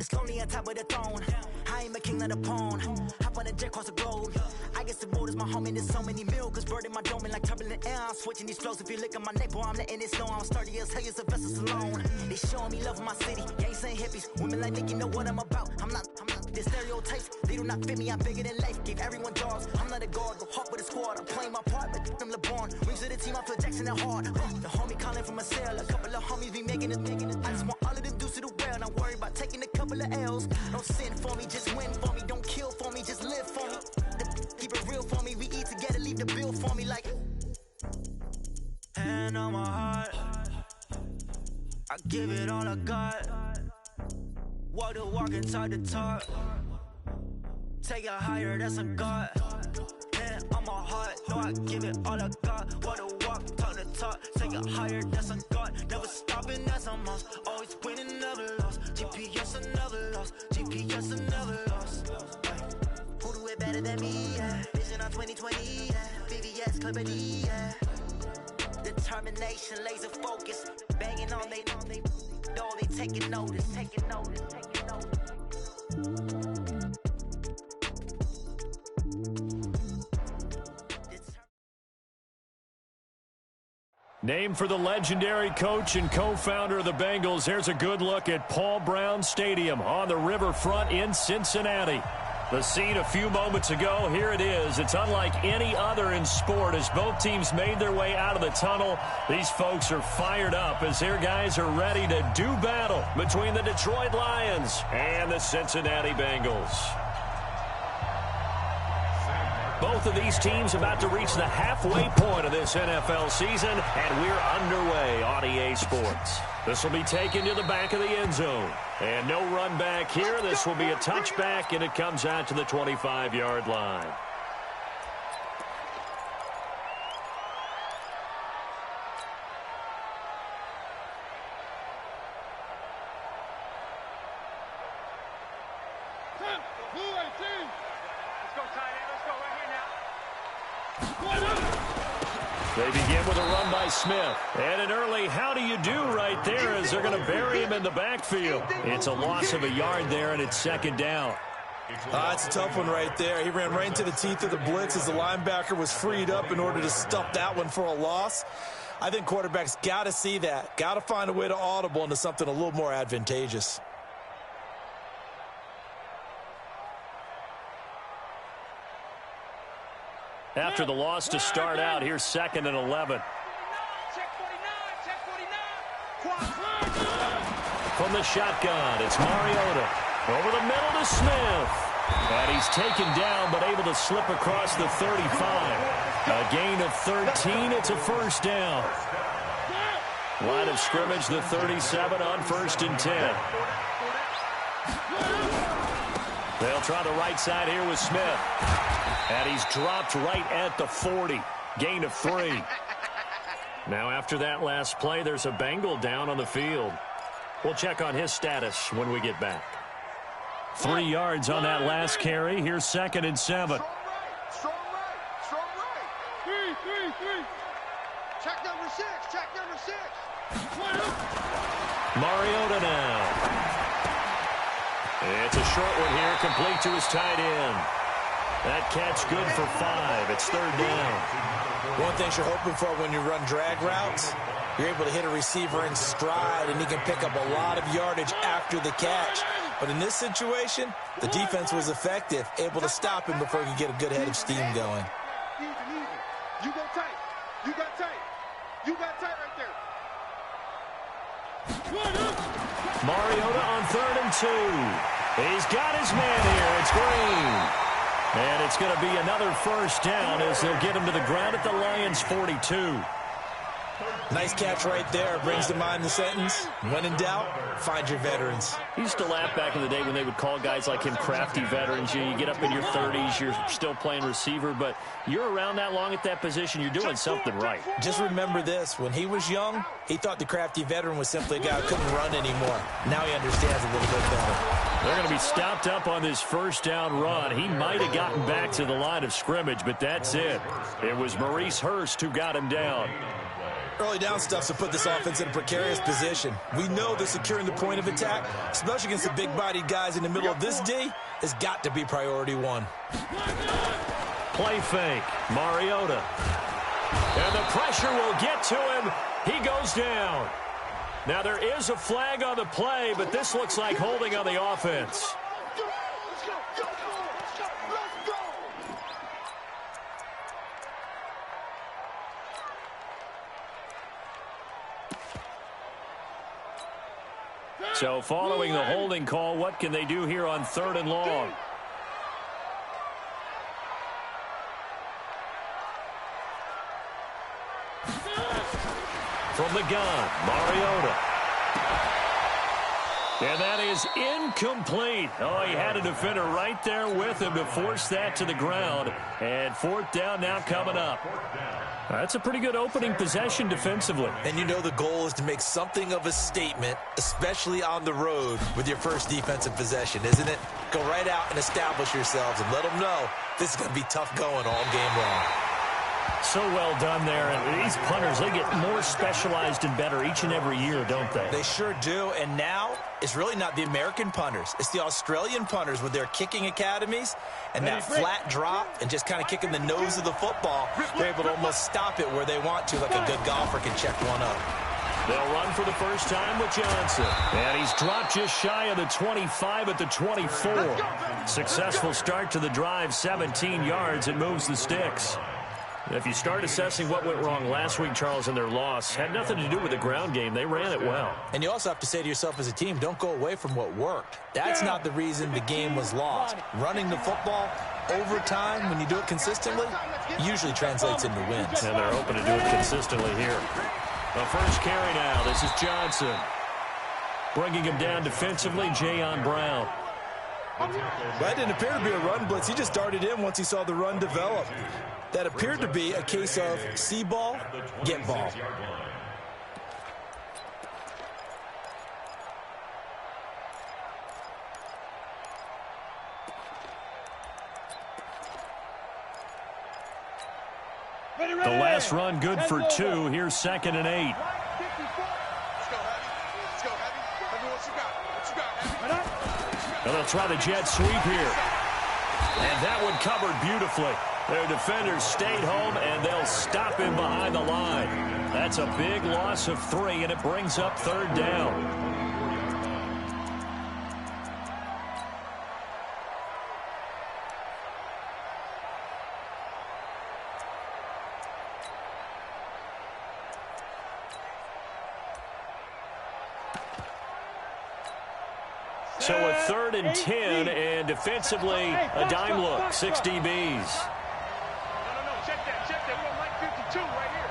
It's lonely on top of the throne. I ain't a king of the pawn. Hop on a jet across the globe. I guess the world is my home and there's so many miracles burning my dome and like turbulent air. I'm switching these flows. If you look at my neck, boy, I'm letting it snow. I'm sturdy as hell, as a vessel alone. They showing me love in my city. Gangs ain't hippies. Women like Nick, you know what I'm about. I'm not the stereotypes. They do not fit me. I'm bigger than life. Gave everyone dogs. I'm not a guard. Go hard with a squad. I'm playing my part, but them LeBron. Rings to the team. I feel Jackson and hard. The homie calling from a cell. A couple of homies be making it. I just want all of them dudes to the well. Not worry about taking a couple of L's. Don't sin for me, just win for me. Don't kill for me, just live for me. Keep it real for me. We eat together, leave the bill for me like. Hand on my heart, I give it all I got. Walk the walk inside the talk. Take it higher, that's a God. Hand on my heart, no, I give it all I got. Walk the walk, talk the talk. Take it higher, that's a God. Never stopping, that's a must. Always winning, never lost. GPS, I never lost. GPS, I never lost. Who do it better than me? Yeah. Vision on 2020. Yeah. VVS, Clipper D. Yeah. Determination, laser focus. Banging on they door, they taking notice. Taking notice. Taking notice. Named for the legendary coach and co-founder of the Bengals, here's a good look at Paul Brown Stadium on the riverfront in Cincinnati. The scene a few moments ago, here it is. It's unlike any other in sport as both teams made their way out of the tunnel. These folks are fired up as their guys are ready to do battle between the Detroit Lions and the Cincinnati Bengals. Both of these teams about to reach the halfway point of this NFL season, and we're underway on EA Sports. This will be taken to the back of the end zone. And no run back here. This will be a touchback, and it comes out to the 25-yard line. They begin with a run by Smith. And an early how do you do right there as they're going to bury him in the backfield. It's a loss of a yard there, and it's second down. It's a tough one right there. He ran right into the teeth of the blitz as the linebacker was freed up in order to stuff that one for a loss. I think quarterbacks got to see that. Got to find a way to audible into something a little more advantageous. After the loss to start out, here's 2nd and 11. From the shotgun, it's Mariota. Over the middle to Smith. And he's taken down, but able to slip across the 35. A gain of 13. It's a first down. Line of scrimmage, the 37 on 1st and 10. They'll try the right side here with Smith. And he's dropped right at the 40. Gain of 3. Now after that last play, there's a Bengal down on the field. We'll check on his status when we get back. 3 yards on that last carry. Here's 2nd and 7. Strong right. 3. Check number 6. Mariota now. It's a short one here, complete to his tight end. That catch good for 5. It's 3rd down. One thing you're hoping for when you run drag routes, you're able to hit a receiver in stride, and he can pick up a lot of yardage after the catch. But in this situation, the defense was effective, able to stop him before he could get a good head of steam going. Easy. You go tight. You got tight right there. Mariota on 3rd and 2. He's got his man here. It's Green. And it's going to be another first down as they'll get him to the ground at the Lions' 42. Nice catch right there. Brings to mind the sentence, when in doubt, find your veterans. He used to laugh back in the day when they would call guys like him crafty veterans. You get up in your 30s, you're still playing receiver, but you're around that long at that position, you're doing something right. Just remember this. When he was young, he thought the crafty veteran was simply a guy who couldn't run anymore. Now he understands a little bit better. They're going to be stopped up on this first down run. He might have gotten back to the line of scrimmage, but that's it. It was Maurice Hurst who got him down. Early down stuff to put this offense in a precarious position. We know that securing the point of attack, especially against the big-bodied guys in the middle of this D, has got to be priority one. Play fake. Mariota. And the pressure will get to him. He goes down. Now there is a flag on the play, but this looks like holding on the offense. So following the holding call, what can they do here on 3rd and long? From the gun, Mariota. And that is incomplete. Oh, he had a defender right there with him to force that to the ground. And 4th down now coming up. That's a pretty good opening possession defensively. And you know the goal is to make something of a statement, especially on the road with your first defensive possession, isn't it? Go right out and establish yourselves and let them know this is going to be tough going all game long. So well done there. And these punters, they get more specialized and better each and every year, don't they? They sure do. And now it's really not the American punters. It's the Australian punters with their kicking academies and that flat drop and just kind of kicking the nose of the football. They're able to almost stop it where they want to, like a good golfer can check one up. They'll run for the first time with Johnson. And he's dropped just shy of the 25 at the 24. Successful start to the drive, 17 yards. It moves the sticks. If you start assessing what went wrong last week, Charles, in their loss, had nothing to do with the ground game. They ran it well. And you also have to say to yourself as a team, don't go away from what worked. That's not the reason the game was lost. Running the football over time, when you do it consistently, usually translates into wins. And they're hoping to do it consistently here. The first carry now. This is Johnson. Bringing him down defensively, Jayon Brown. That didn't appear to be a run blitz. He just darted in once he saw the run develop. That appeared to be a case of see ball, get ball. The last run good for 2. Here's 2nd and 8. And they'll try the jet sweep here. And that one covered beautifully. Their defenders stayed home, and they'll stop him behind the line. That's a big loss of 3, and it brings up 3rd down. So a 3rd and 10, and defensively, a dime look, 6 DBs. No, check that. We don't like 52 right here.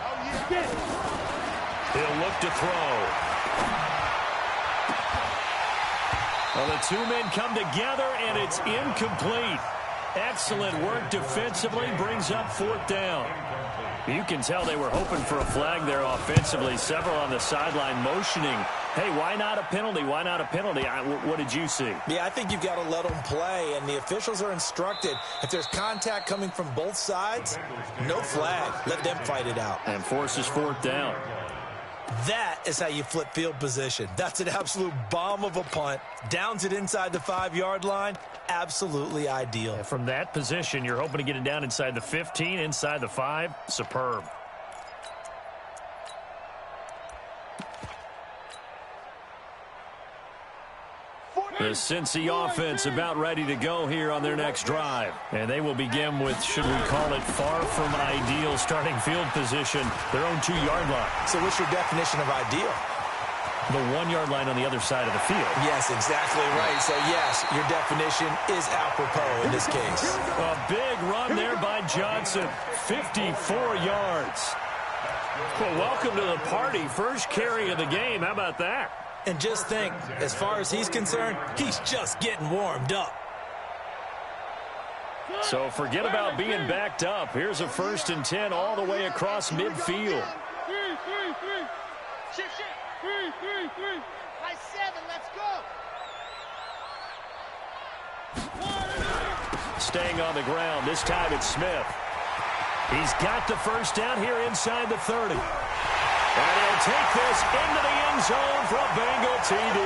Oh, yeah. He'll look to throw. Well, the 2 men come together, and it's incomplete. Excellent work defensively, brings up 4th down. You can tell they were hoping for a flag there offensively. Several on the sideline motioning, hey, why not a penalty? Why not a penalty? What did you see? Yeah, I think you've got to let them play, and the officials are instructed. If there's contact coming from both sides, no flag. Let them fight it out. And forces 4th down. That is how you flip field position. That's an absolute bomb of a punt. Downs it inside the 5-yard line. Absolutely ideal. And from that position, you're hoping to get it down inside the 15, inside the 5. Superb. The Cincy offense about ready to go here on their next drive. And they will begin with, should we call it, far from ideal starting field position, their own 2-yard line. So what's your definition of ideal? The 1-yard line on the other side of the field. Yes, exactly right. So, yes, your definition is apropos in this case. A big run there by Johnson. 54 yards. Well, welcome to the party. First carry of the game. How about that? And just think, as far as he's concerned, he's just getting warmed up. So forget about being backed up. Here's a 1st and 10 all the way across midfield. Shift. 3. High 7, let's go. Staying on the ground. This time it's Smith. He's got the first down here inside the 30. And he'll take this into the end zone for a Bengal TD.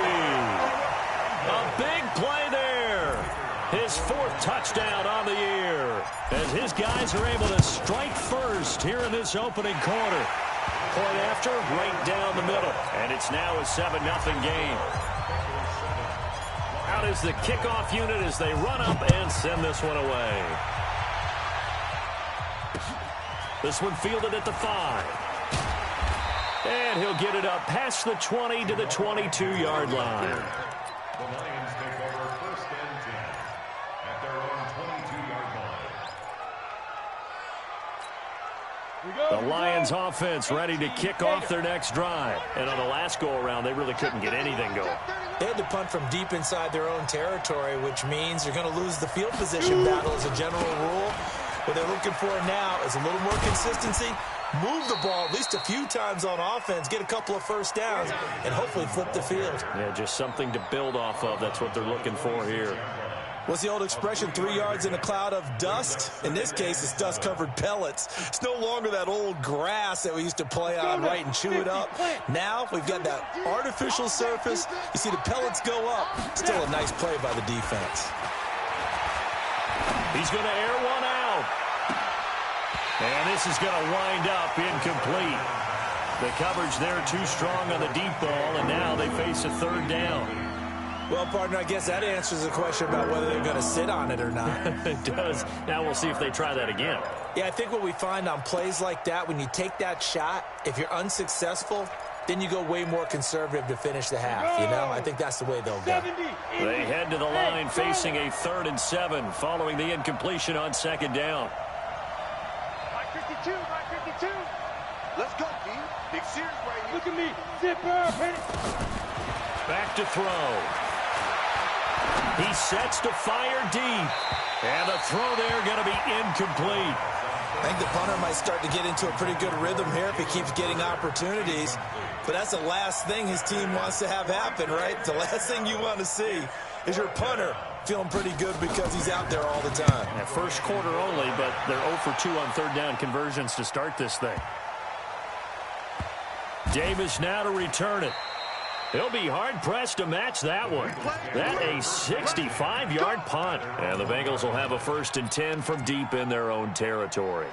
A big play there. His 4th touchdown on the year. As his guys are able to strike first here in this opening quarter. Point after, right down the middle. And it's now a 7-0 game. Out is the kickoff unit as they run up and send this one away. This one fielded at the 5. And he'll get it up past the 20 to the 22-yard line. The Lions take over 1st and 10 at their own 22-yard line. The Lions offense ready to kick off their next drive. And on the last go-around, they really couldn't get anything going. They had to punt from deep inside their own territory, which means you're going to lose the field position battle as a general rule. What they're looking for now is a little more consistency, move the ball at least a few times on offense, get a couple of first downs, and hopefully flip the field. Yeah, just something to build off of. That's what they're looking for here. What's the old expression, 3 yards in a cloud of dust? In this case, it's dust-covered pellets. It's no longer that old grass that we used to play on, right, and chew it up. Now we've got that artificial surface. You see the pellets go up. Still a nice play by the defense. He's going to air one out. And this is going to wind up incomplete. The coverage there too strong on the deep ball, and now they face a 3rd down. Well, partner, I guess that answers the question about whether they're going to sit on it or not. It does. Now we'll see if they try that again. Yeah, I think what we find on plays like that, when you take that shot, if you're unsuccessful, then you go way more conservative to finish the half, you know? I think that's the way they'll go. They head to the line facing a 3rd and 7 following the incompletion on 2nd down. 52. Let's go, D. Big Sears right here. Look at me. Zipper. Back to throw. He sets to fire deep. And the throw there going to be incomplete. I think the punter might start to get into a pretty good rhythm here if he keeps getting opportunities. But that's the last thing his team wants to have happen, right? The last thing you want to see is your punter feeling pretty good because he's out there all the time. Yeah, first quarter only, but they're 0 for 2 on 3rd down conversions to start this thing. Davis now to return it. He'll be hard-pressed to match that one. That a 65-yard punt. And the Bengals will have a 1st and 10 from deep in their own territory.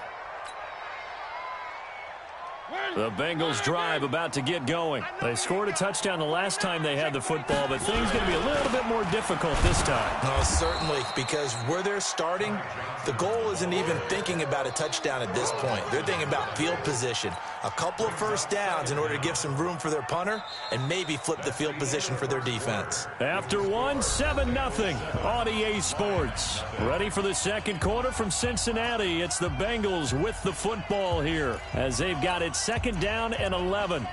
The Bengals drive about to get going. They scored a touchdown the last time they had the football, but things going to be a little bit more difficult this time. Oh, certainly, because where they're starting, the goal isn't even thinking about a touchdown at this point. They're thinking about field position, a couple of first downs in order to give some room for their punter and maybe flip the field position for their defense. After 7-0 on EA Sports. Ready for the second quarter from Cincinnati. It's the Bengals with the football here as they've got it 2nd down and 11.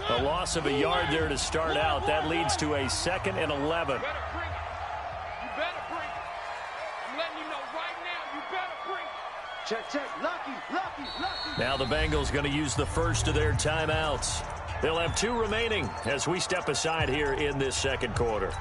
A loss of a yard there to start out. That leads to a 2nd and 11. You better bring it. I'm letting you know right now, you better bring it. Check. Lucky. Now the Bengals going to use the first of their timeouts. They'll have 2 remaining as we step aside here in this second quarter.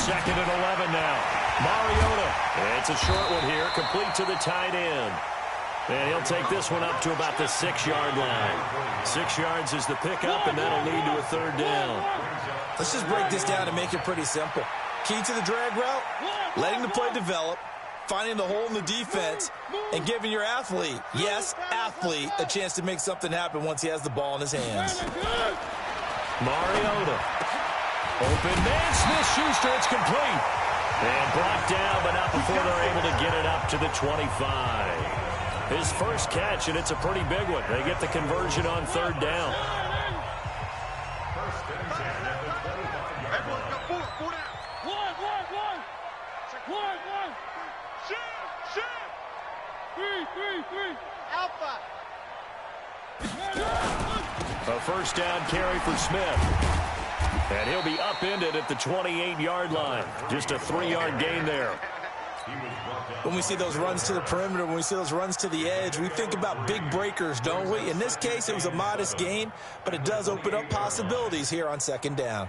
Second and 11 now. Mariota. It's a short one here, complete to the tight end. And he'll take this one up to about the 6-yard line. 6 yards is the pickup, and that'll lead to a 3rd down. Let's just break this down and make it pretty simple. Key to the drag route, letting the play develop, finding the hole in the defense and giving your athlete, yes, athlete, a chance to make something happen once he has the ball in his hands. Mariota. Open man, Smith-Schuster, it's complete. And blocked down, but not before they're able to get it up to the 25. His first catch, and it's a pretty big one. They get the conversion on third down. First and 10 at the 25-yard line. One. Shift. Three. Alpha. A first down carry for Smith. And he'll be upended at the 28-yard line. Just a 3-yard gain there. When we see those runs to the perimeter, when we see those runs to the edge, we think about big breakers, don't we? In this case, it was a modest gain, but it does open up possibilities here on second down.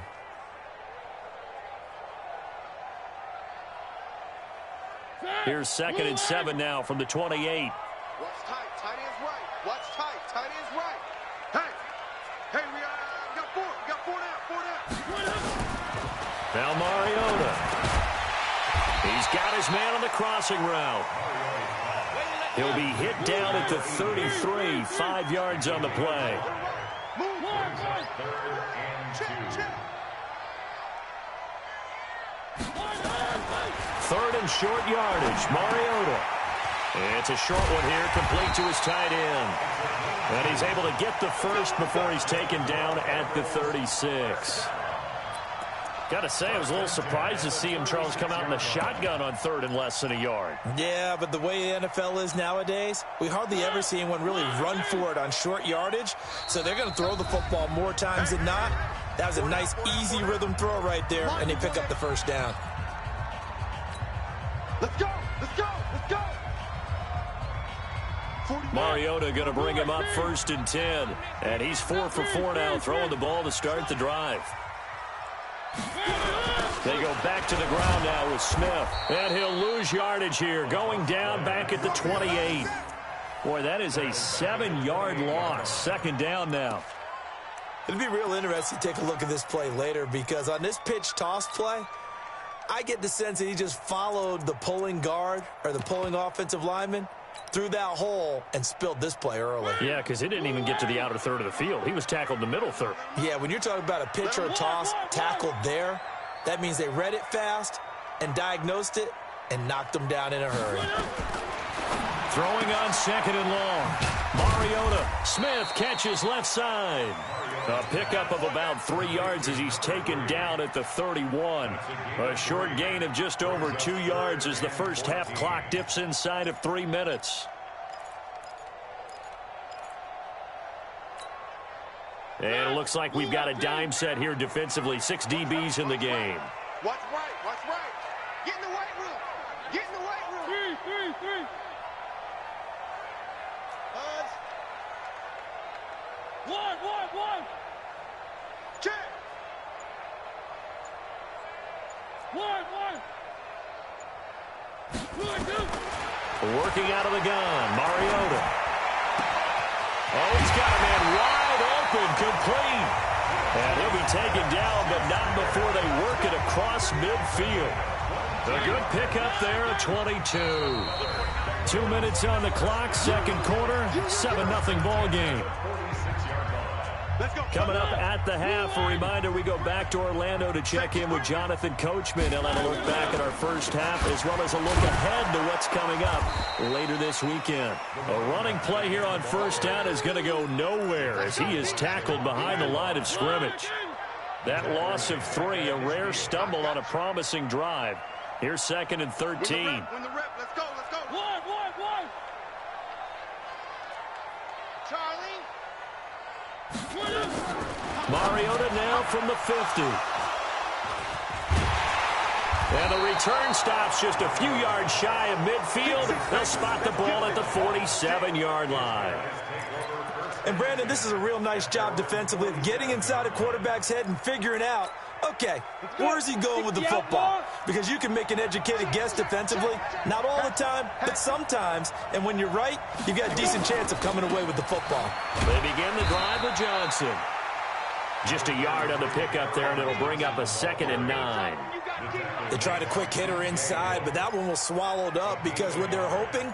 Here's 2nd and 7 now from the 28. Watch tight. Tight ends right. Watch tight. Tight ends right. Hey, we got four. We got four down. Now Mariota. He's got his man on the crossing route. He'll be hit down at the 33, 5 yards on the play. Third and short yardage, Mariota. It's a short one here, complete to his tight end. And he's able to get the first before he's taken down at the 36. Got to say, I was a little surprised to see him, Charles, come out in the shotgun on third and less than a yard. Yeah, but the way the NFL is nowadays, we hardly ever see anyone really run for it on short yardage. So they're going to throw the football more times than not. That was a nice, easy rhythm throw right there, and they pick up the first down. Let's go. Mariota going to bring him up 1st and 10. And he's 4 for 4 now, throwing the ball to start the drive. They go back to the ground now with Smith. And he'll lose yardage here, going down back at the 28. Boy, that is a 7-yard loss. 2nd down now. It'll be real interesting to take a look at this play later, because on this pitch toss play, I get the sense that he just followed the pulling guard or the pulling offensive lineman through that hole and spilled this play early. Yeah, because he didn't even get to the outer third of the field. He was tackled in the middle third. Yeah, when you're talking about a pitch or a toss tackled there, that means they read it fast and diagnosed it and knocked him down in a hurry. Throwing on 2nd and long. Mariota. Smith catches left side. A pickup of about 3 yards as he's taken down at the 31. A short gain of just over 2 yards as the first half clock dips inside of 3 minutes. And it looks like we've got a dime set here defensively. 6 DBs in the game. Watch right. Get in the weight room. Three. One. Check. One. Working out of the gun, Mariota. Oh, he's got a man wide open, complete. And he'll be taken down, but not before they work it across midfield. A good pickup there at 22. 2 minutes on the clock, 2nd quarter, 7-0 ball game. Coming up at the half, a reminder, we go back to Orlando to check in with Jonathan Coachman. He'll have a look back at our first half, as well as a look ahead to what's coming up later this weekend. A running play here on first down is going to go nowhere as he is tackled behind the line of scrimmage. That loss of 3, a rare stumble on a promising drive. Here's 2nd and 13. Win the rep. Let's go. One. Charlie. Mariota now from the 50. And the return stops just a few yards shy of midfield. They'll spot the ball at the 47-yard line. And, Brandon, this is a real nice job defensively of getting inside a quarterback's head and figuring out, okay, where's he going with the football? Because you can make an educated guess defensively. Not all the time, but sometimes. And when you're right, you've got a decent chance of coming away with the football. They begin the drive with Johnson. Just a yard on the pickup there, and it'll bring up a 2nd and 9. They tried a quick hitter inside, but that one was swallowed up because what they're hoping,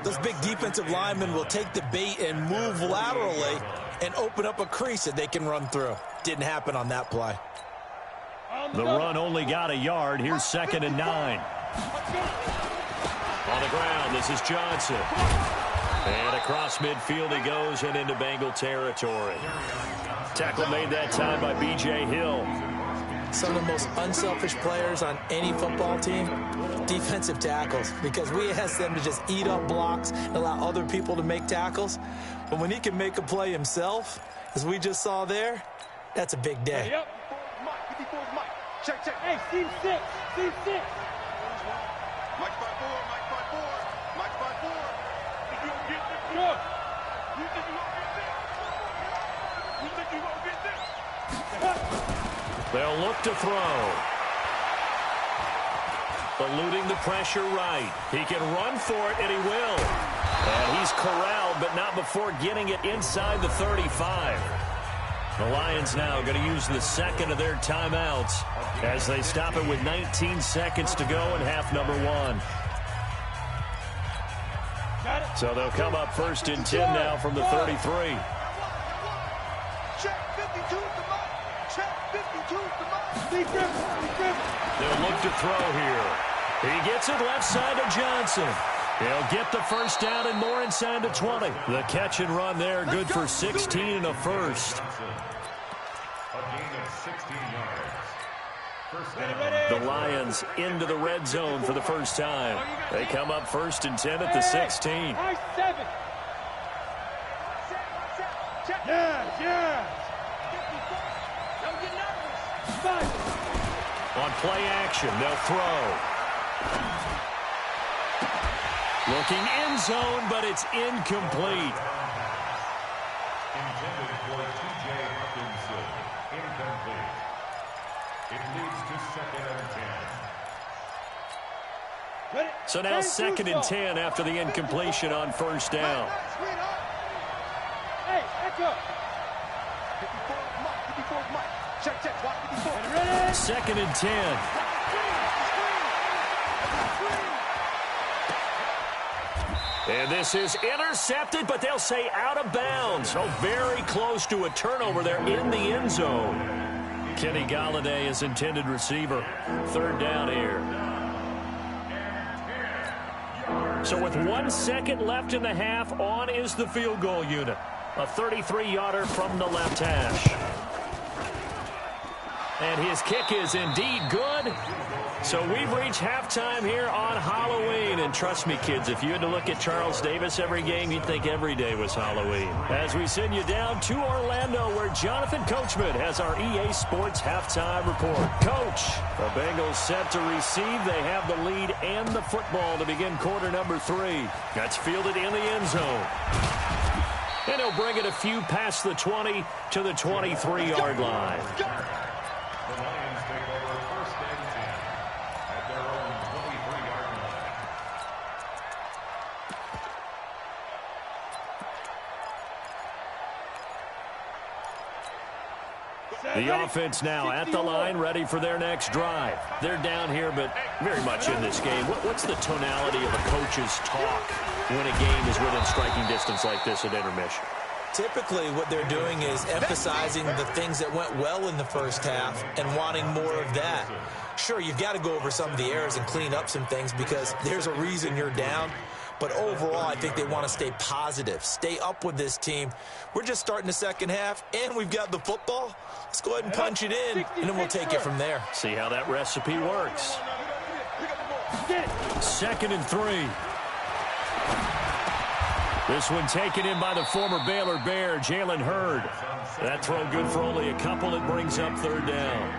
those big defensive linemen will take the bait and move laterally and open up a crease that they can run through. Didn't happen on that play. The run only got a yard. Here's 2nd and 9. On the ground, this is Johnson. And across midfield he goes and into Bengal territory. Tackle made that time by B.J. Hill. Some of the most unselfish players on any football team, defensive tackles, because we ask them to just eat up blocks and allow other people to make tackles. But when he can make a play himself, as we just saw there, that's a big day. Yep. Mike. Check. Hey, seam 6. Mike 5-4. Mike 5-4. If you don't get this, look. You think you won't get this? They'll look to throw. Eluding the pressure right. He can run for it, and he will. And he's corralled, but not before getting it inside the 35. The Lions now going to use the second of their timeouts as they stop it with 19 seconds to go in half number 1. So they'll come up 1st and 10 now from the 33. Check 52 to Mike. Check 52 to Mike. They'll look to throw here. He gets it left side to Johnson. He'll get the first down and more inside the 20. The catch and run there, good for 16 and a first. A gain of 16 yards. First down. The Lions into the red zone for the first time. They come up 1st and 10 at the 16. On play action, they'll throw. Looking end zone, but it's incomplete. Intended for T.J. Hawkinson. Incomplete. It leads to 2nd and 10. So now 2nd and 10 after the incompletion on first down. Hey, echo. 54 Mike. Check. 2nd and 10. And this is intercepted, but they'll say out of bounds. So very close to a turnover there in the end zone. Kenny Galladay is intended receiver. 3rd down here. So with 1 second left in the half, on is the field goal unit. A 33-yarder from the left hash. And his kick is indeed good. So we've reached halftime here on Halloween. And trust me, kids, if you had to look at Charles Davis every game, you'd think every day was Halloween. As we send you down to Orlando, where Jonathan Coachman has our EA Sports halftime report. Coach, the Bengals set to receive. They have the lead and the football to begin quarter number 3. That's fielded in the end zone. And he'll bring it a few past the 20 to the 23-yard line. The Lions take over 1st and 10 at their own 23-yard line. The offense now at the line, ready for their next drive. They're down here, but very much in this game. What's the tonality of a coach's talk when a game is within striking distance like this at intermission? Typically, what they're doing is emphasizing the things that went well in the first half and wanting more of that. Sure, you've got to go over some of the errors and clean up some things because there's a reason you're down. But overall, I think they want to stay positive, stay up with this team. We're just starting the second half, and we've got the football. Let's go ahead and punch it in, and then we'll take it from there. See how that recipe works. 2nd and 3. This one taken in by the former Baylor Bear, Jalen Hurd. That throw good for only a couple. It brings up 3rd down.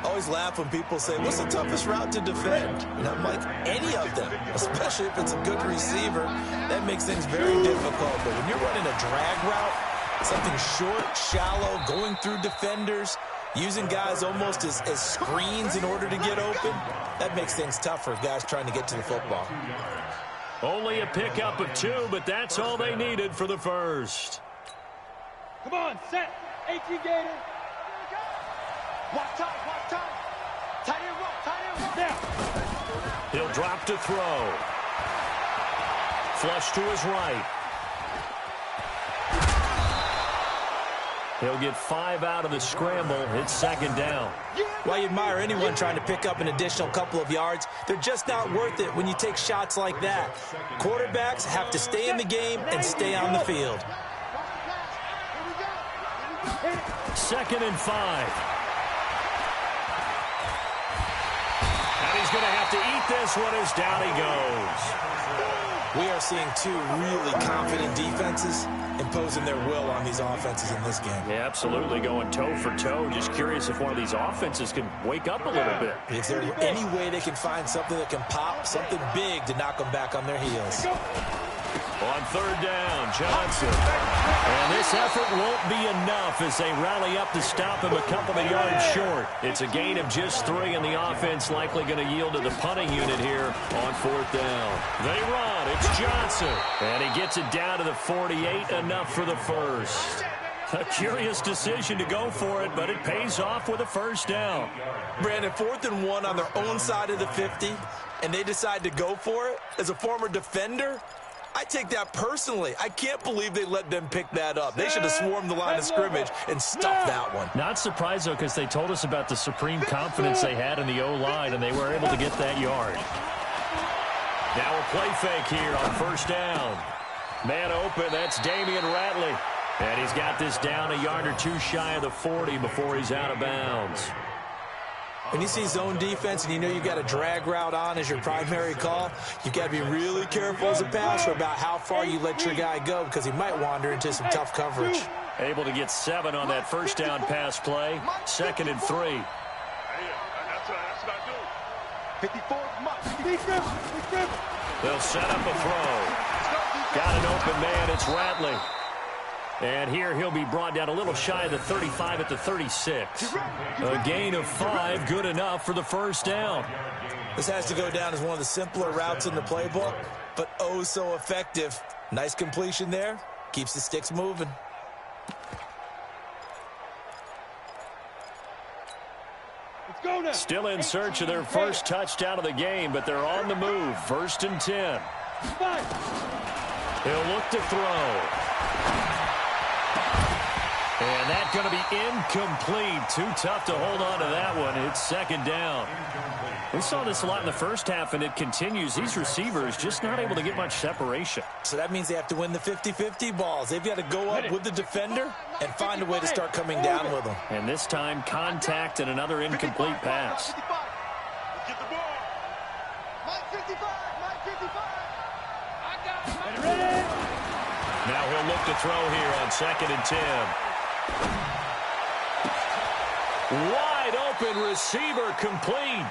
I always laugh when people say, what's the toughest route to defend? And I'm like, any of them, especially if it's a good receiver. That makes things very difficult. But when you're running a drag route, something short, shallow, going through defenders, using guys almost as screens in order to get open, that makes things tough for guys trying to get to the football. Only a pickup of 2, but that's all they needed for the first. Come on, set. 18 Gator. Watch time. He'll drop to throw. Flush to his right. He'll get 5 out of the scramble. It's second down. Well, you admire anyone trying to pick up an additional couple of yards. They're just not worth it when you take shots like that. Quarterbacks have to stay in the game and stay on the field. 2nd and 5. And he's going to have to eat this one as down he goes. We are seeing two really confident defenses imposing their will on these offenses in this game. Yeah, absolutely, going toe for toe. Just curious if one of these offenses can wake up a little bit. Is there any way they can find something that can pop, something big to knock them back on their heels? On 3rd down, Johnson. And this effort won't be enough as they rally up to stop him a couple of yards short. It's a gain of just 3, and the offense likely going to yield to the punting unit here on 4th down. They run. It's Johnson. And he gets it down to the 48, enough for the first. A curious decision to go for it, but it pays off with a 1st down. Brandon, 4th and 1 on their own side of the 50, and they decide to go for it. As a former defender, I take that personally. I can't believe they let them pick that up. They should have swarmed the line of scrimmage and stuffed that one. Not surprised, though, because they told us about the supreme confidence they had in the O-line, and they were able to get that yard. Now a play fake here on 1st down. Man open, that's Damian Ratley. And he's got this down a yard or 2 shy of the 40 before he's out of bounds. When you see zone defense and you know you've got a drag route on as your primary call, you've got to be really careful as a passer about how far you let your guy go because he might wander into some tough coverage. Able to get 7 on that 1st down pass play. 2nd and 3. That's what I do. 54 They'll set up a throw. Got an open man. It's Ratley. And here he'll be brought down a little shy of the 35 at the 36. A gain of 5, good enough for the 1st down. This has to go down as one of the simpler routes in the playbook, but oh so effective. Nice completion there. Keeps the sticks moving. Still in search of their first touchdown of the game, but they're on the move. 1st and 10. He'll look to throw. And that's going to be incomplete. Too tough to hold on to that one. It's 2nd down. We saw this a lot in the first half, and it continues. These receivers just not able to get much separation. So that means they have to win the 50-50 balls. They've got to go up with the defender and find a way to start coming down with them. And this time, contact and another incomplete pass. Get the ball. Mike 55. Mike 55. I got it. Ready? Now he'll look to throw here on 2nd and 10. Wide open receiver complete.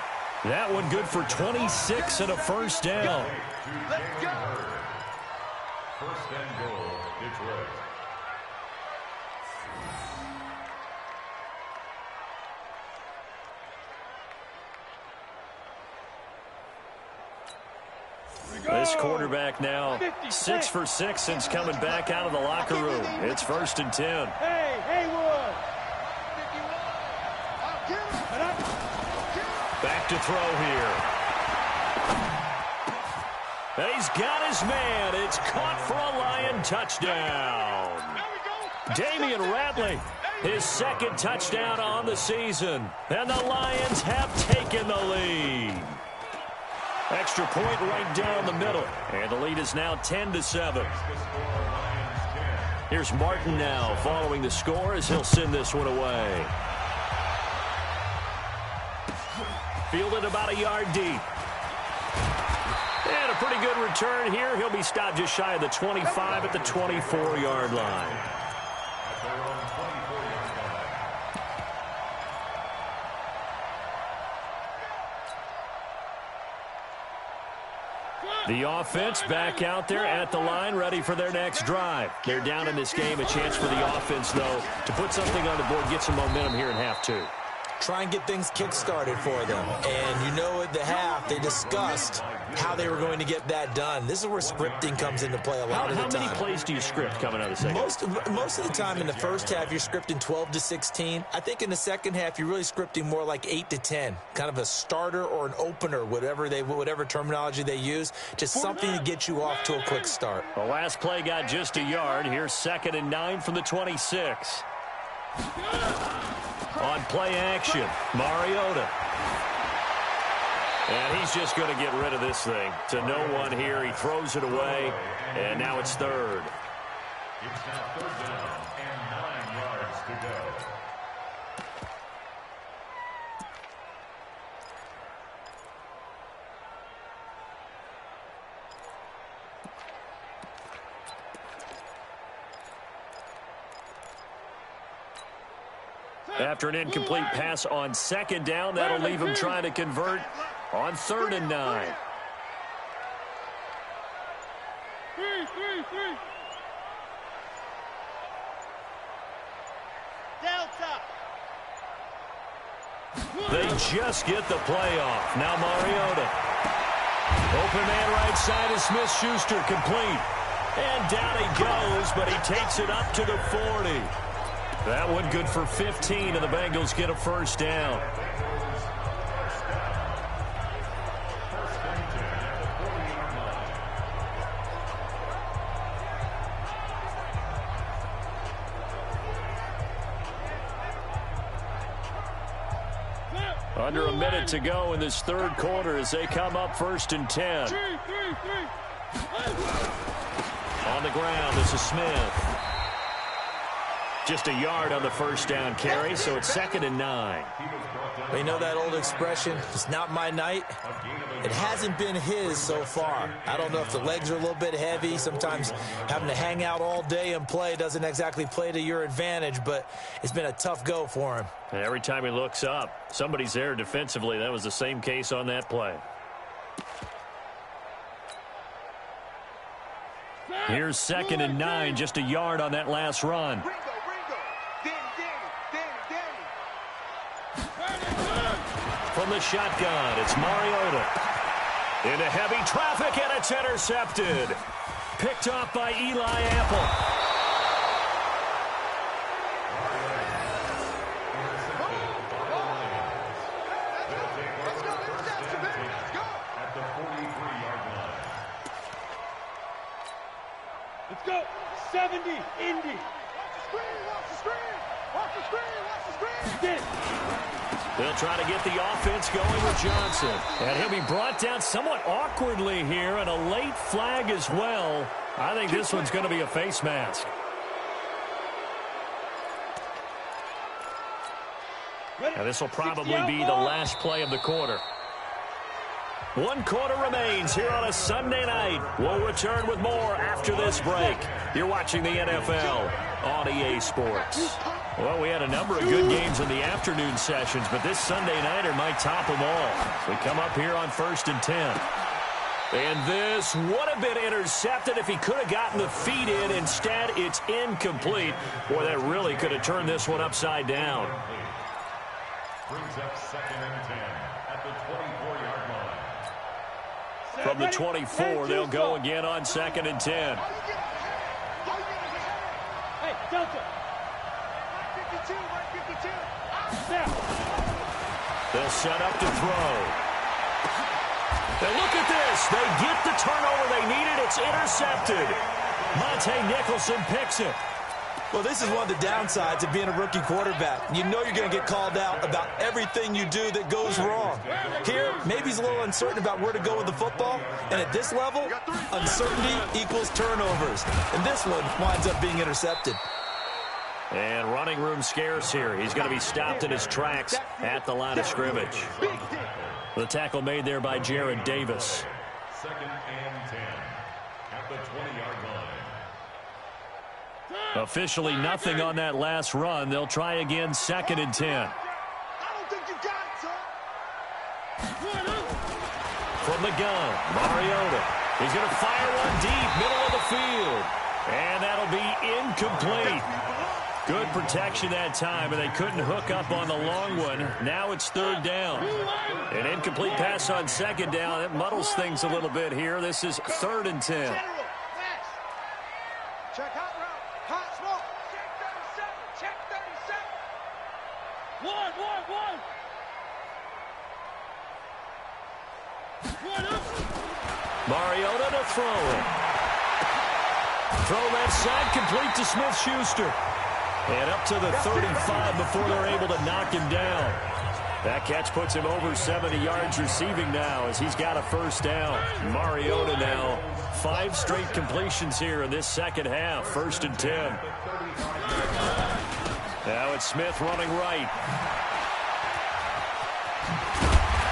That one good for 26 and a 1st down. Let's go. 1st and goal, Detroit. This quarterback now 6 for 6 since coming back out of the locker room. It's 1st and 10. Hey, Haywood. Back to throw here. He's got his man. It's caught for a Lion touchdown. Damian Ratley, his 2nd touchdown on the season. And the Lions have taken the lead. Extra point right down the middle. And the lead is now 10-7. Here's Martin now following the score as he'll send this one away. Fielded about a yard deep. And a pretty good return here. He'll be stopped just shy of the 25 at the 24-yard line. The offense back out there at the line, ready for their next drive. They're down in this game. A chance for the offense, though, to put something on the board, get some momentum here in half 2. try and get things kick-started for them. And you know at the half, they discussed how they were going to get that done. This is where scripting comes into play a lot of the time. How many plays do you script coming out of the second? Most of the time in the first half, you're scripting 12 to 16. I think in the second half, you're really scripting more like 8 to 10. Kind of a starter or an opener, whatever terminology they use. Just something to get you off to a quick start. The last play got just a yard. Here's 2nd and 9 from the 26. On play action, Mariota. And he's just going to get rid of this thing. To no one here. He throws it away, and now it's 3rd. It's now 3rd down and 9 yards to go. After an incomplete pass on 2nd down, that'll leave him trying to convert on 3rd and 9. They just get the play off. Now Mariota. Open man right side is Smith-Schuster, complete. And down he goes, but he takes it up to the 40. That one good for 15, and the Bengals get a 1st down. Under a minute to go in this 3rd quarter as they come up 1st and 10. On the ground, this is Smith. Just a yard on the 1st down carry, so it's 2nd and 9. Well, you know that old expression, it's not my night? It hasn't been his so far. I don't know if the legs are a little bit heavy. Sometimes having to hang out all day and play doesn't exactly play to your advantage, but it's been a tough go for him. And every time he looks up, somebody's there defensively. That was the same case on that play. Here's 2nd and 9, just a yard on that last run. From the shotgun, it's Mariota. Into heavy traffic, and it's intercepted. Picked off by Eli Apple. At the 43-yard line. Let's go. 70, Indy. Watch the screen. Watch the screen. Watch the screen. Get. They'll try to get the offense going with Johnson. And he'll be brought down somewhat awkwardly here, and a late flag as well. I think this one's going to be a face mask. And this will probably be the last play of the quarter. 1 quarter remains here on a Sunday night. We'll return with more after this break. You're watching the NFL on EA Sports. Well, we had a number of good games in the afternoon sessions, but this Sunday nighter might top them all. We come up here on 1st and 10. And this would have been intercepted if he could have gotten the feet in. Instead, it's incomplete. Boy, that really could have turned this one upside down. Brings up 2nd and 10 at the 24-yard line. From the 24, they'll go again on 2nd and 10. Hey, Delta. They'll set up to throw. And look at this. They get the turnover they needed. It's intercepted. Monte Nicholson picks it. Well, this is one of the downsides of being a rookie quarterback. You know you're going to get called out about everything you do that goes wrong. Here, maybe he's a little uncertain about where to go with the football. And at this level, uncertainty equals turnovers. And this one winds up being intercepted. And running room scarce here. He's going to be stopped in his tracks at the line of scrimmage. The tackle made there by Jared Davis. 2nd and 10 at the 20-yard line. Officially nothing on that last run. They'll try again 2nd and 10. I don't think you got it, son. From the gun, Mariota. He's going to fire one deep, middle of the field. And that'll be incomplete. Good protection that time, and they couldn't hook up on the long one. Now it's third down. An incomplete pass on second down. It muddles things a little bit here. This is 3rd and 10. Check hot route. Hot smoke. Check 37. Check 37. One. Mariota to throw it. Throw left side, complete to Smith-Schuster. And up to the 35 before they're able to knock him down. That catch puts him over 70 yards receiving now as he's got a first down. Mariota now 5 straight completions here in this second half. 1st and 10. Now it's Smith running right.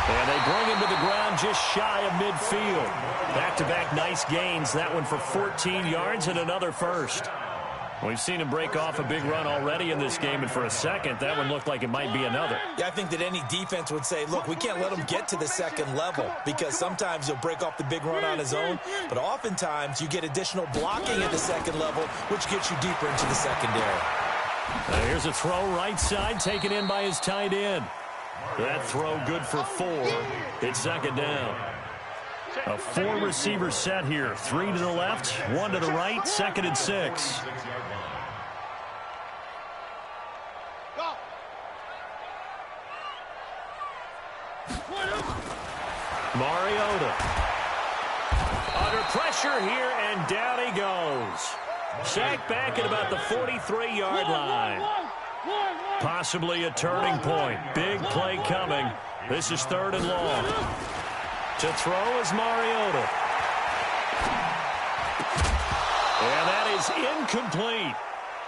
And they bring him to the ground just shy of midfield. Back-to-back nice gains. That one for 14 yards and another first. We've seen him break off a big run already in this game, and for a second, that one looked like it might be another. Yeah, I think that any defense would say, look, we can't let him get to the second level because sometimes he'll break off the big run on his own, but oftentimes you get additional blocking at the second level, which gets you deeper into the secondary. Here's a throw right side, taken in by his tight end. That throw good for 4. It's second down. A 4-receiver set here. 3 to the left, 1 to the right, 2nd and 6. Mariota. Under pressure here, and down he goes. Sacked back at about the 43-yard line. Possibly a turning point. Big play coming. This is 3rd and long. To throw is Mariota. And that is incomplete.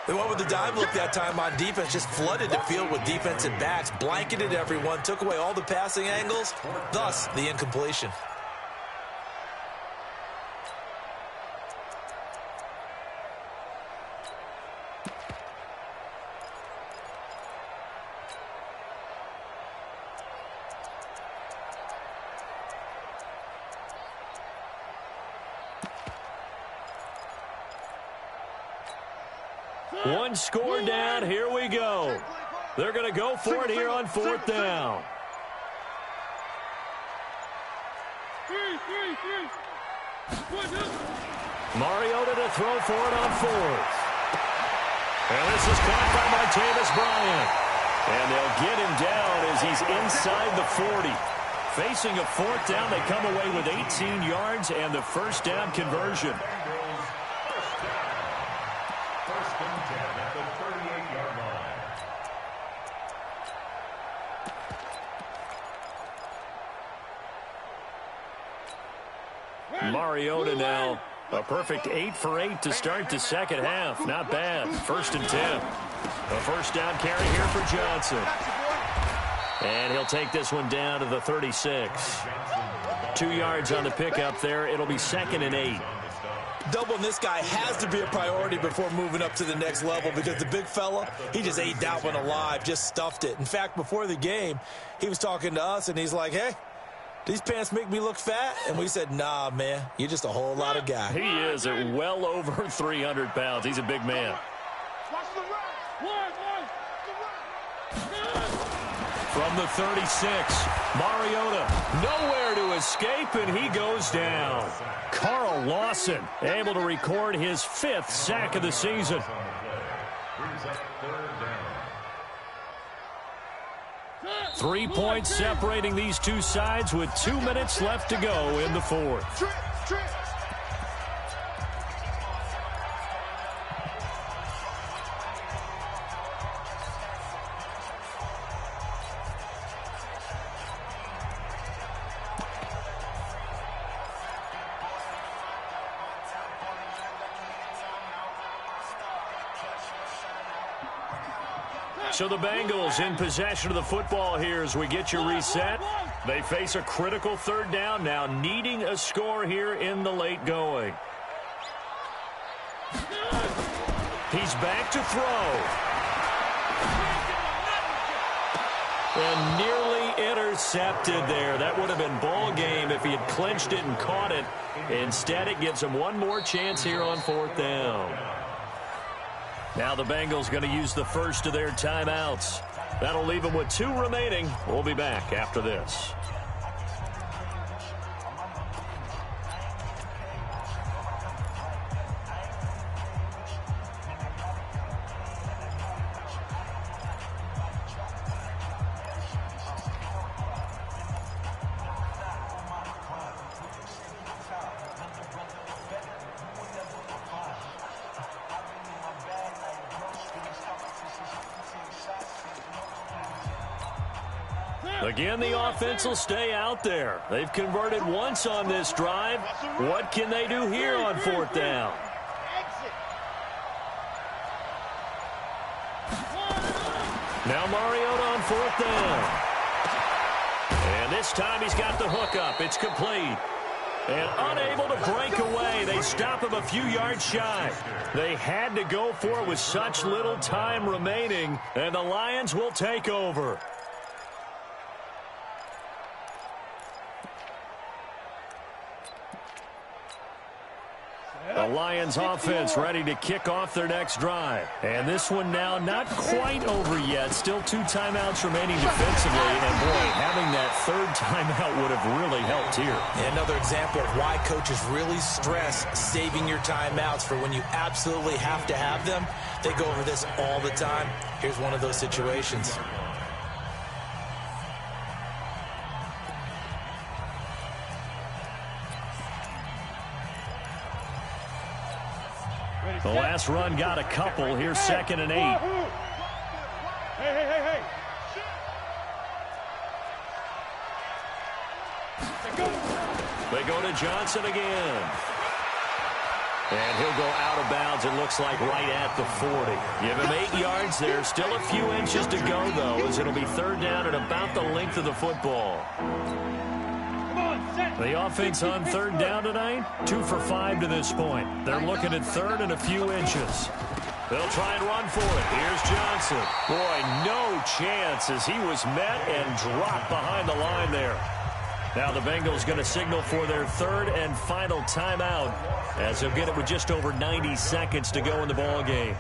They went with the dive look that time on defense, just flooded the field with defensive backs, blanketed everyone, took away all the passing angles, thus the incompletion. One score down. Here we go. They're going to go for it here on 4th down. Mariota to throw for it on 4th. And this is caught by Martavis Bryant. And they'll get him down as he's inside the 40. Facing a 4th down, they come away with 18 yards and the first down conversion. Mariota now a perfect 8 for 8 to start the second half. Not bad. 1st and 10. A first down carry here for Johnson. And he'll take this one down to the 36. 2 yards on the pickup there. It'll be 2nd and 8. Doubling this guy has to be a priority before moving up to the next level because the big fella, he just ate that one alive, just stuffed it. In fact, before the game, he was talking to us, and he's like, hey, these pants make me look fat? And we said, nah, man, you're just a whole lot of guy. He is at well over 300 pounds. He's a big man. From the 36, Mariota nowhere to escape, and he goes down. Carl Lawson able to record his 5th sack of the season. 3 points separating these two sides with 2 minutes left to go in the 4th. So the Bengals in possession of the football here as we get you reset. They face a critical 3rd down now, needing a score here in the late going. He's back to throw. And nearly intercepted there. That would have been ball game if he had clinched it and caught it. Instead, it gives him one more chance here on 4th down. Now the Bengals going to use the first of their timeouts. That'll leave them with 2 remaining. We'll be back after this. Again, the offense will stay out there. They've converted once on this drive. What can they do here on 4th down? Now Mariota on 4th down. And this time he's got the hook up. It's complete. And unable to break away. They stop him a few yards shy. They had to go for it with such little time remaining. And the Lions will take over. The Lions offense ready to kick off their next drive. And this one now not quite over yet. Still 2 timeouts remaining defensively. And boy, having that 3rd timeout would have really helped here. Another example of why coaches really stress saving your timeouts for when you absolutely have to have them. They go over this all the time. Here's one of those situations. The last run got a couple. Here's 2nd and 8. Hey. They go to Johnson again. And he'll go out of bounds, it looks like, right at the 40. Give him 8 yards there. Still a few inches to go, though, as it'll be 3rd down and about the length of the football. The offense on 3rd down tonight, 2 for 5 to this point. They're looking at 3rd and a few inches. They'll try and run for it. Here's Johnson. Boy, no chance as he was met and dropped behind the line there. Now the Bengals going to signal for their 3rd and final timeout as they'll get it with just over 90 seconds to go in the ball game.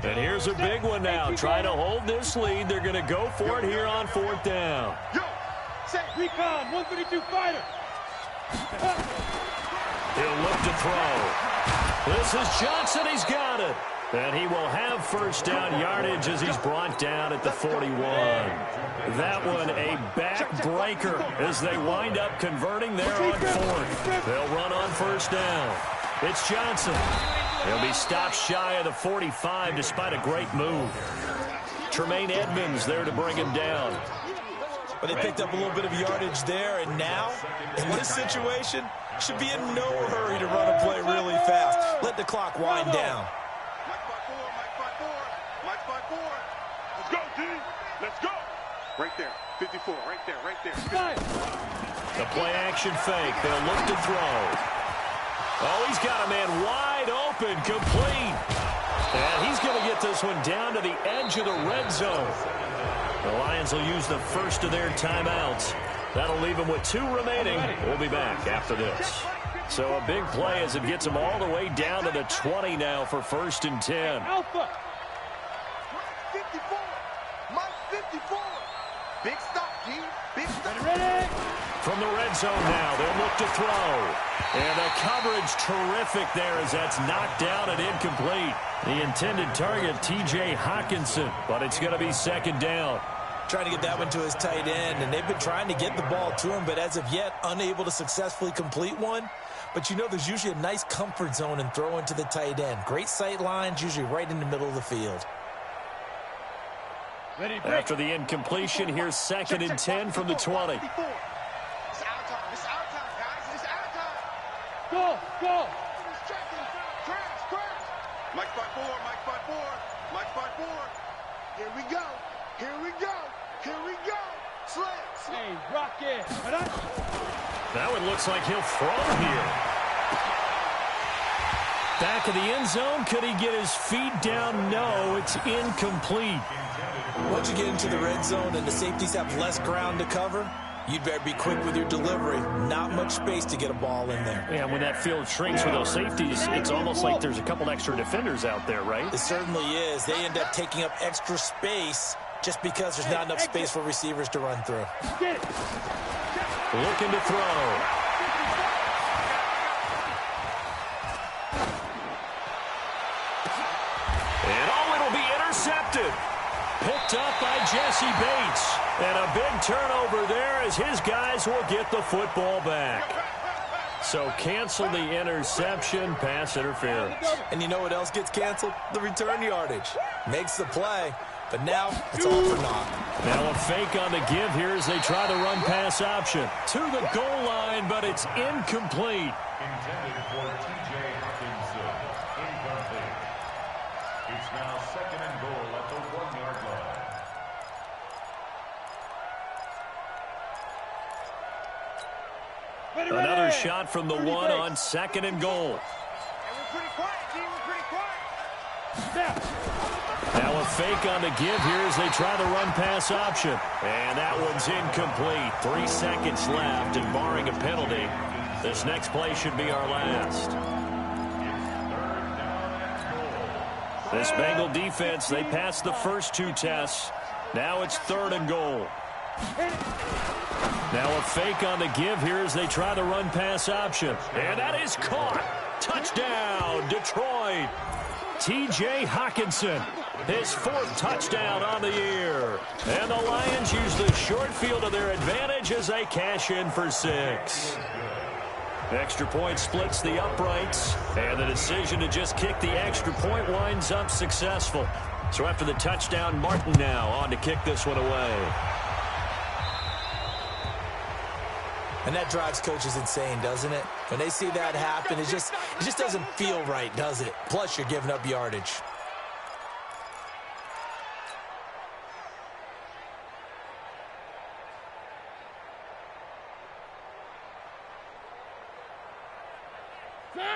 And here's a big one now. Trying to hold this lead. They're going to go for it here on 4th down. Recon, 132 fighter. He'll look to throw. This is Johnson. He's got it. And he will have 1st down yardage as he's brought down at the 41. That one a backbreaker as they wind up converting there on 4th. They'll run on 1st down. It's Johnson. He'll be stopped shy of the 45 despite a great move. Tremaine Edmonds there to bring him down. But they picked up a little bit of yardage there, and now, in this situation, should be in no hurry to run a play really fast. Let the clock wind down. Mike 5-4. Let's go, D. Let's go. Right there. 54. Right there. The play action fake. They'll look to throw. Oh, he's got a man wide open, complete. And he's going to get this one down to the edge of the red zone. The Lions will use the first of their timeouts. That'll leave them with 2 remaining. We'll be back after this. So a big play as it gets them all the way down to the 20 now for 1st and 10. Alpha. 54. Mike 54. Big stop, G. Big stop. Ready? From the red zone now, they'll look to throw. And the coverage terrific there as that's knocked down and incomplete. The intended target, T.J. Hawkinson, but it's going to be 2nd down. Trying to get that one to his tight end, and they've been trying to get the ball to him, but as of yet, unable to successfully complete one. But you know there's usually a nice comfort zone in throwing to the tight end. Great sight lines, usually right in the middle of the field. After the incompletion, here's 2nd and 10 from the 20. It's our time. It's our time, guys. It's our time. Go. Crash. Mike 5-4. Mike 5-4. Here we go. Slants. Hey, Rocket. That one looks like he'll throw here. Back of the end zone. Could he get his feet down? No, it's incomplete. Once you get into the red zone and the safeties have less ground to cover, You'd better be quick with your delivery. Not much space to get a ball in there. Yeah, when that field shrinks with those safeties, it's almost like there's a couple extra defenders out there, right? It certainly is. They end up taking up extra space just because there's not enough space for receivers to run through. Looking to throw. It'll be intercepted. Picked up by Jesse Bates. And a big turnover there as his guys will get the football back. So cancel the interception, pass interference. And you know what else gets canceled? The return yardage. Makes the play, but now it's all for naught. Now a fake on the give here as they try the run-pass option. To the goal line, but it's incomplete. Intended for T.J. Hawkinson. Incomplete. It's now 2nd and goal at the 1-yard line. Another shot from the 1 on 2nd and goal. We're pretty quiet, team. We're pretty quiet. Now a fake on the give here as they try the run-pass option. And that one's incomplete. 3 seconds left, and barring a penalty, this next play should be our last. This Bengal defense, they passed the first 2 tests. Now it's 3rd and goal. Now a fake on the give here as they try the run-pass option. And that is caught. Touchdown, Detroit. T.J. Hawkinson, his 4th touchdown on the year. And the Lions use the short field to their advantage as they cash in for 6. Extra point splits the uprights. And the decision to just kick the extra point winds up successful. So after the touchdown, Martin now on to kick this one away. And that drives coaches insane, doesn't it? When they see that happen, it just doesn't feel right, does it? Plus, you're giving up yardage.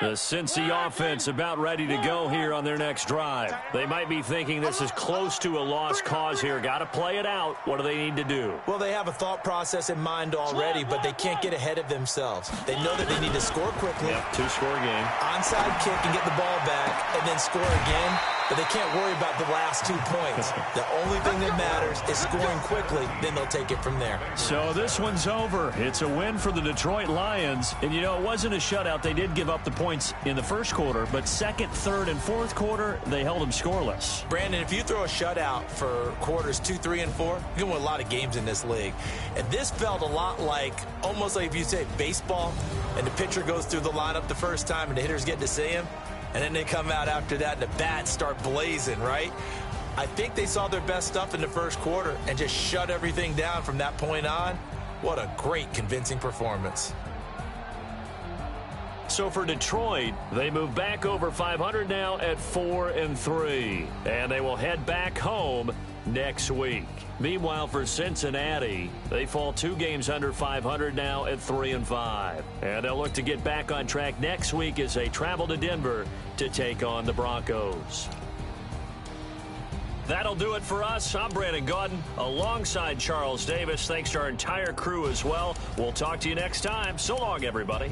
The Cincy offense about ready to go here on their next drive. They might be thinking this is close to a lost cause here. Got to play it out. What do they need to do? Well, they have a thought process in mind already, but they can't get ahead of themselves. They know that they need to score quickly. Yep, 2-score game. Onside kick and get the ball back, and then score again. But they can't worry about the last 2 points. The only thing that matters is scoring quickly, then they'll take it from there. So this one's over. It's a win for the Detroit Lions. And, you know, it wasn't a shutout. They did give up the points in the first quarter, but second, third, and fourth quarter, they held them scoreless. Brandon, if you throw a shutout for quarters 2, 3, and 4, you can win a lot of games in this league. And this felt a lot like, almost like if you say baseball, and the pitcher goes through the lineup the first time and the hitters get to see him. And then they come out after that and the bats start blazing, right? I think they saw their best stuff in the first quarter and just shut everything down from that point on. What a great, convincing performance. So for Detroit, they move back over 500 now at 4-3. And they will head back home next week. Meanwhile, for Cincinnati, they fall 2 games under 500 now at 3-5. And they'll look to get back on track next week as they travel to Denver to take on the Broncos. That'll do it for us. I'm Brandon Gaudin alongside Charles Davis. Thanks to our entire crew as well. We'll talk to you next time. So long, everybody.